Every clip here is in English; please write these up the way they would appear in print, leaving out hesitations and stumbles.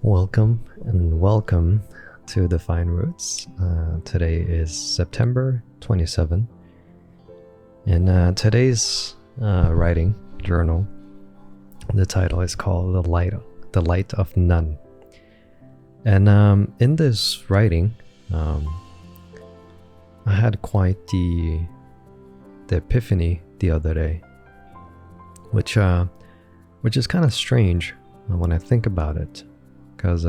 Welcome to Define Roots. Today is September 27, and today's writing journal, the title is called The Light of None. And in this writing, I had quite the epiphany the other day, which is kind of strange when I think about it. Because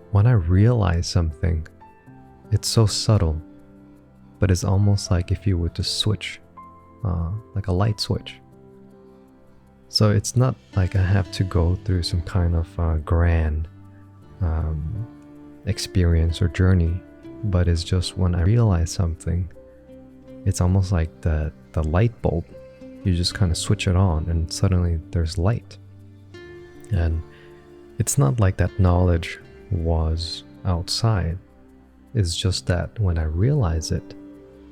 when I realize something, it's so subtle, but it's almost like if you were to switch, like a light switch. So it's not like I have to go through some kind of grand experience or journey, but it's just when I realize something, it's almost like the light bulb. You just kind of switch it on and suddenly there's light. And it's not like that knowledge was outside. It's just that when I realize it,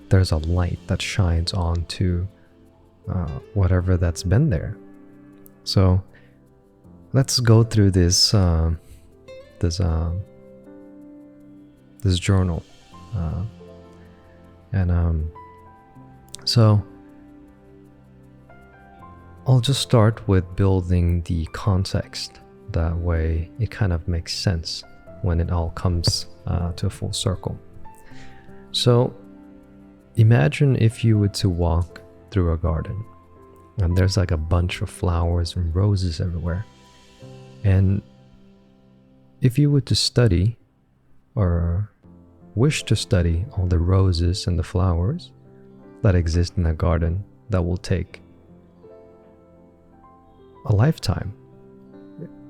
there's a light that shines onto whatever that's been there. So let's go through this journal, so I'll just start with building the context. That way it kind of makes sense when it all comes to a full circle. So imagine if you were to walk through a garden and there's like a bunch of flowers and roses everywhere. And if you were to study or wish to study all the roses and the flowers that exist in a garden, that will take a lifetime.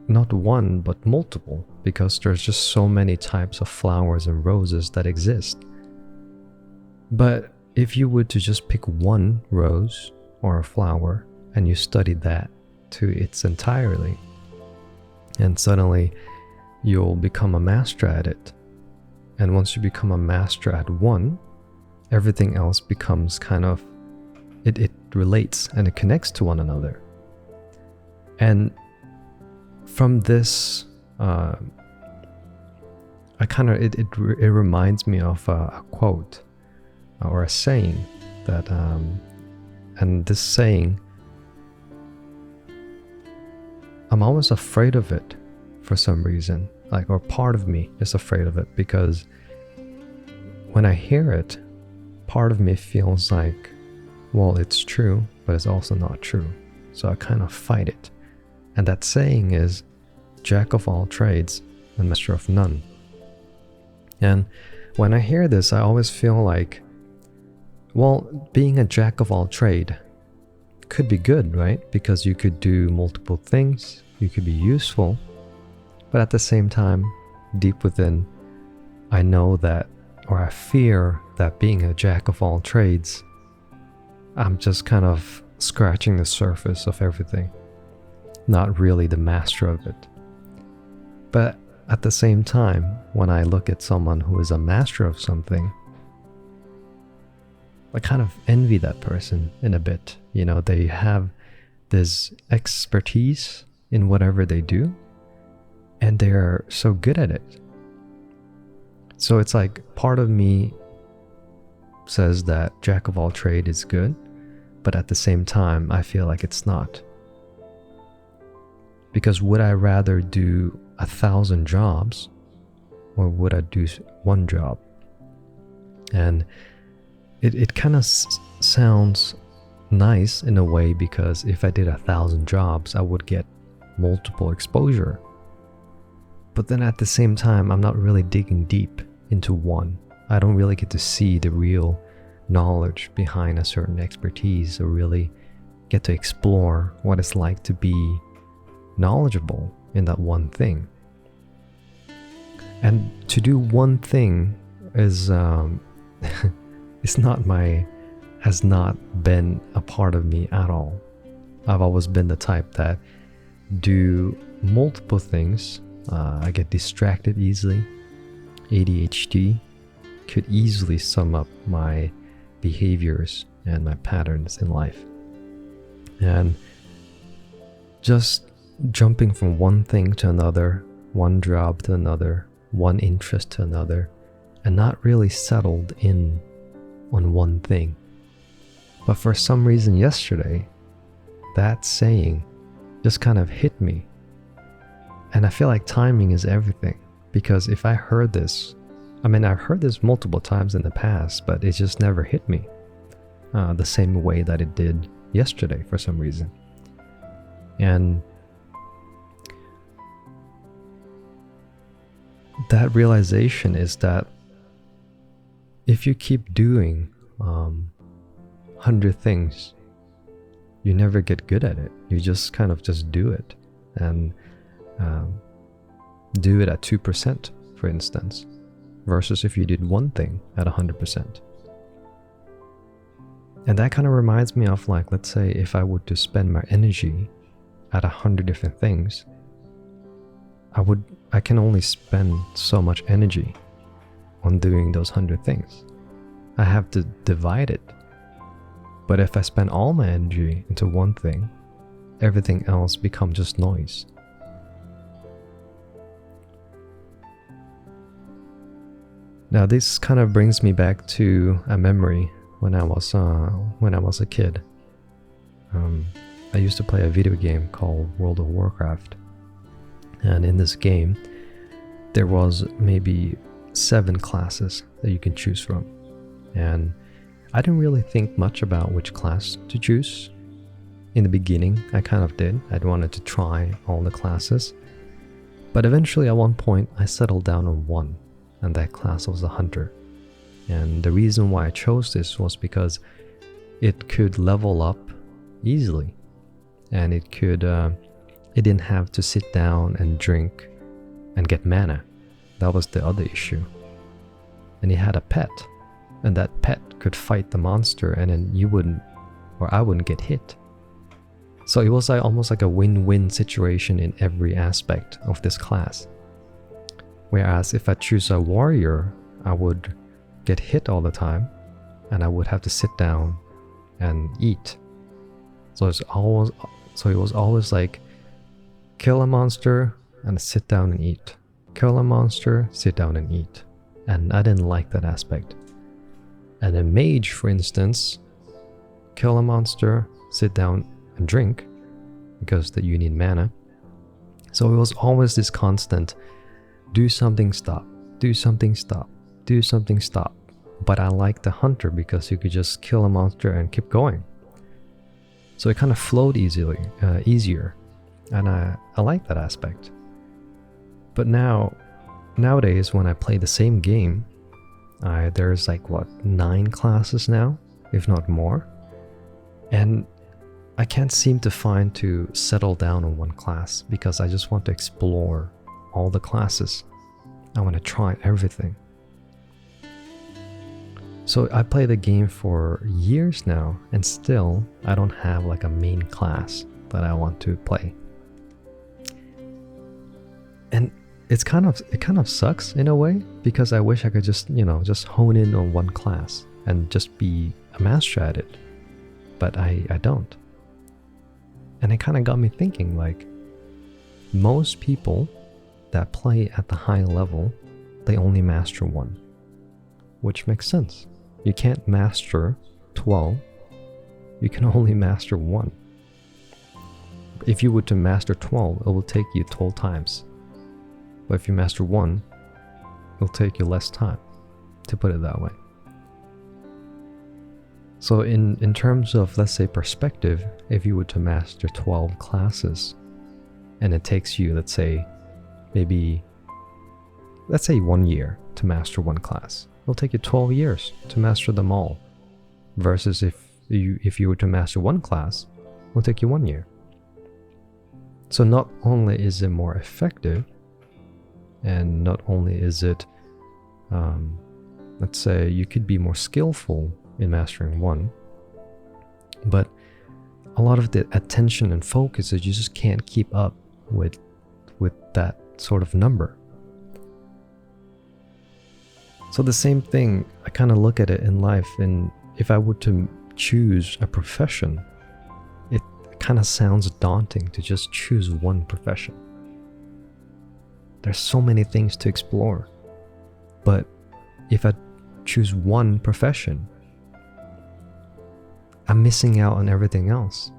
Not one, but multiple, because there's just so many types of flowers and roses that exist. But if you were to just pick one rose or a flower and you studied that to its entirely, and suddenly you'll become a master at it. And once you become a master at one, everything else becomes kind of, it relates and it connects to one another. And from this, it reminds me of a quote or a saying that, and this saying, I'm always afraid of it for some reason, or part of me is afraid of it, because when I hear it, part of me feels like, well, it's true, but it's also not true. So I kind of fight it. And that saying is, Jack of all trades and master of none. And when I hear this, I always feel like, well, being a jack of all trade could be good, right? Because you could do multiple things, you could be useful, but at the same time, deep within, I know that, or I fear that being a jack of all trades, I'm just kind of scratching the surface of everything. Not really the master of it. But at the same time, when I look at someone who is a master of something, I kind of envy that person in a bit. You know, they have this expertise in whatever they do, and they're so good at it. So it's like part of me says that jack of all trade is good, but at the same time, I feel like it's not. Because would I rather do 1,000 jobs, or would I do one job? And it kind of sounds nice in a way, because if I did 1,000 jobs, I would get multiple exposure. But then at the same time, I'm not really digging deep into one. I don't really get to see the real knowledge behind a certain expertise, or really get to explore what it's like to be knowledgeable in that one thing. And to do one thing is has not been a part of me at all. I've always been the type that do multiple things. I get distracted easily. ADHD could easily sum up my behaviors and my patterns in life. And just jumping from one thing to another one job to another, one interest to another, and not really settled in on one thing. But for some reason yesterday, that saying just kind of hit me. And I feel like timing is everything, because if I heard this, I've heard this multiple times in the past, but it just never hit me the same way that it did yesterday for some reason. And that realization is that if you keep doing 100 things, you never get good at it. You just kind of just do it, and do it at 2%, for instance, versus if you did one thing at 100%. And that kind of reminds me of, like, let's say if I were to spend my energy at 100 different things, I can only spend so much energy on doing those 100 things. I have to divide it. But if I spend all my energy into one thing, everything else becomes just noise. Now this kind of brings me back to a memory when I was a kid. I used to play a video game called World of Warcraft, and in this game there was maybe 7 classes that you can choose from, and I didn't really think much about which class to choose. In the beginning I kind of did. I wanted to try all the classes, but eventually at one point I settled down on one, and that class was a hunter. And the reason why I chose this was because it could level up easily, and it didn't have to sit down and drink and get mana. That was the other issue. And it had a pet, and that pet could fight the monster, and then I wouldn't get hit. So it was almost like a win-win situation in every aspect of this class. Whereas if I choose a warrior, I would get hit all the time, and I would have to sit down and eat. So it was always like, kill a monster and sit down and eat. Kill a monster, sit down and eat. And I didn't like that aspect. And a mage, for instance, kill a monster, sit down and drink, because that you need mana. So it was always this constant, do something, stop, do something, stop, do something, stop. But I liked the hunter because you could just kill a monster and keep going. So it kind of flowed easier, and I like that aspect. But nowadays when I play the same game, there's like 9 classes now, if not more, and I can't seem to settle down on one class, because I just want to explore all the classes. I want to try everything. So I play the game for years now, and still I don't have like a main class that I want to play. And it kind of sucks in a way, because I wish I could just hone in on one class and just be a master at it. But I don't. And it kind of got me thinking, like, most people that play at the high level, they only master one, which makes sense. You can't master 12, you can only master one. If you were to master 12, it will take you 12 times. But if you master one, it'll take you less time, to put it that way. So in terms of, let's say, perspective, if you were to master 12 classes, and it takes you, let's say 1 year to master one class, it'll take you 12 years to master them all. Versus if you were to master one class, it'll take you 1 year. So not only is it more effective, and not only is it, let's say, you could be more skillful in mastering one, but a lot of the attention and focus is you just can't keep up with that sort of number. So the same thing, I kind of look at it in life, and if I were to choose a profession, it kind of sounds daunting to just choose one profession. There's so many things to explore. But if I choose one profession, I'm missing out on everything else.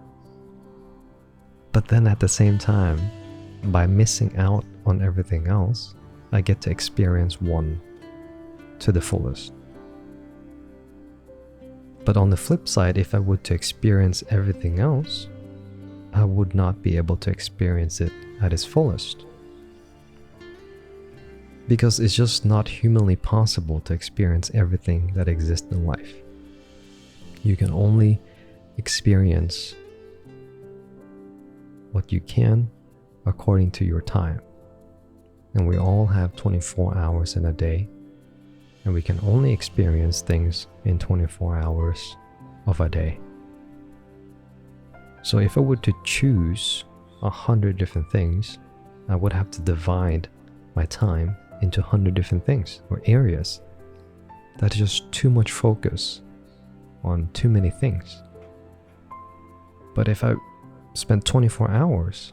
But then at the same time, by missing out on everything else, I get to experience one to the fullest. But on the flip side, if I were to experience everything else, I would not be able to experience it at its fullest. Because it's just not humanly possible to experience everything that exists in life. You can only experience what you can according to your time. And we all have 24 hours in a day, and we can only experience things in 24 hours of a day. So if I were to choose 100 different things, I would have to divide my time into 100 different things or areas. That is just too much focus on too many things. But if I spent 24 hours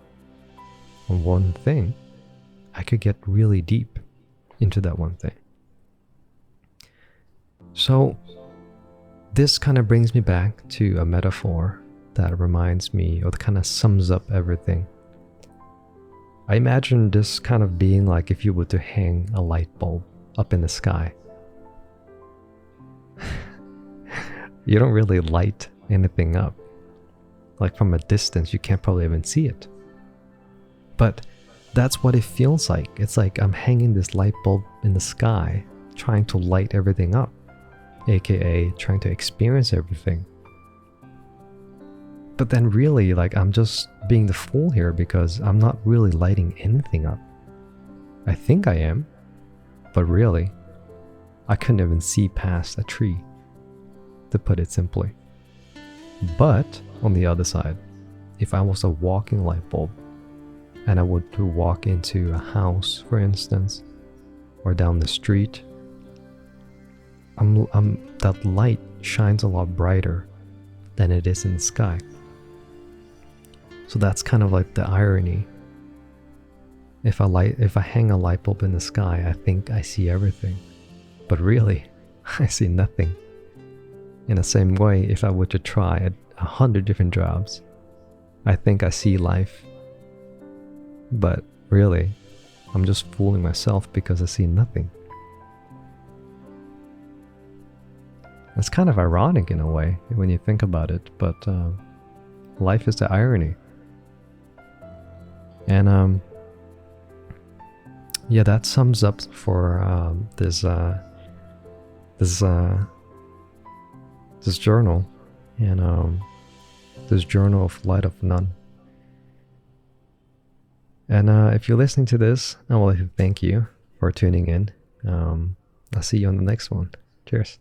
on one thing, I could get really deep into that one thing. So this kind of brings me back to a metaphor that reminds me, or kind of sums up everything. I imagine this kind of being like if you were to hang a light bulb up in the sky. You don't really light anything up. Like from a distance, you can't probably even see it. But that's what it feels like. It's like I'm hanging this light bulb in the sky, trying to light everything up, aka trying to experience everything. But then really, like, I'm just being the fool here because I'm not really lighting anything up. I think I am, but really, I couldn't even see past a tree, to put it simply. But on the other side, if I was a walking light bulb and I were to walk into a house, for instance, or down the street, that light shines a lot brighter than it is in the sky. So that's kind of like the irony. If I hang a light bulb in the sky, I think I see everything. But really, I see nothing. In the same way, if I were to try 100 different jobs, I think I see life. But really, I'm just fooling myself because I see nothing. It's kind of ironic in a way when you think about it, but life is the irony. And yeah, that sums up for this journal, and this journal of Light of None. And if you're listening to this, I would like to thank you for tuning in. I'll see you on the next one. Cheers.